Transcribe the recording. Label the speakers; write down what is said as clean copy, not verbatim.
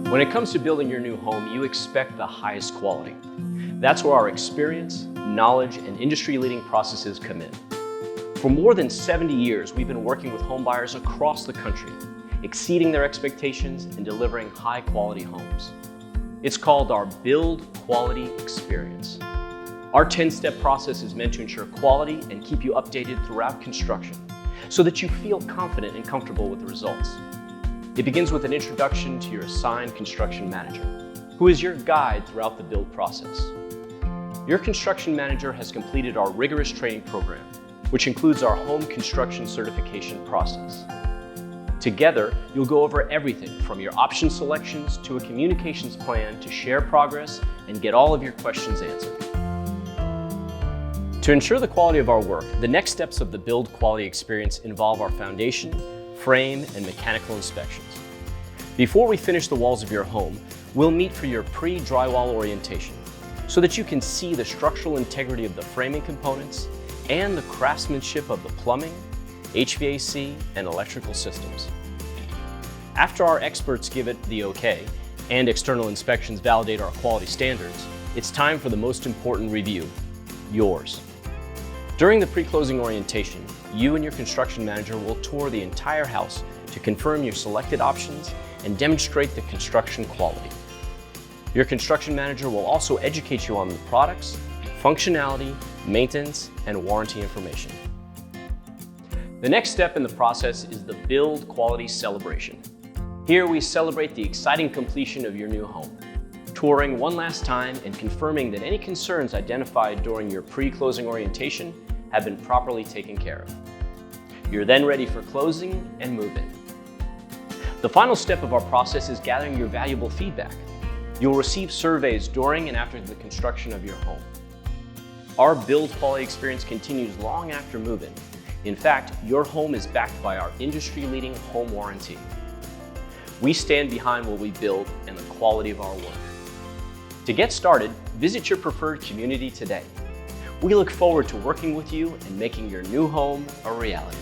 Speaker 1: When it comes to building your new home, you expect the highest quality. That's where our experience, knowledge, and industry-leading processes come in. For more than 70 years, we've been working with home buyers across the country, exceeding their expectations and delivering high-quality homes. It's called our Build Quality Experience. Our 10-step process is meant to ensure quality and keep you updated throughout construction so that you feel confident and comfortable with the results. It begins with an introduction to your assigned construction manager, who is your guide throughout the build process. Your construction manager has completed our rigorous training program, which includes our home construction certification process. Together, you'll go over everything from your option selections to a communications plan to share progress and get all of your questions answered. To ensure the quality of our work, the next steps of the Build Quality Experience involve our foundation, frame, and mechanical inspections. Before we finish the walls of your home, we'll meet for your pre-drywall orientation so that you can see the structural integrity of the framing components and the craftsmanship of the plumbing, HVAC, and electrical systems. After our experts give it the okay and external inspections validate our quality standards, it's time for the most important review, yours. During the pre-closing orientation, you and your construction manager will tour the entire house to confirm your selected options and demonstrate the construction quality. Your construction manager will also educate you on the products, functionality, maintenance, and warranty information. The next step in the process is the Build Quality Celebration. Here we celebrate the exciting completion of your new home, touring one last time and confirming that any concerns identified during your pre-closing orientation have been properly taken care of. You're then ready for closing and move-in. The final step of our process is gathering your valuable feedback. You'll receive surveys during and after the construction of your home. Our Build Quality Experience continues long after move-in. In fact, your home is backed by our industry-leading home warranty. We stand behind what we build and the quality of our work. To get started, visit your preferred community today. We look forward to working with you and making your new home a reality.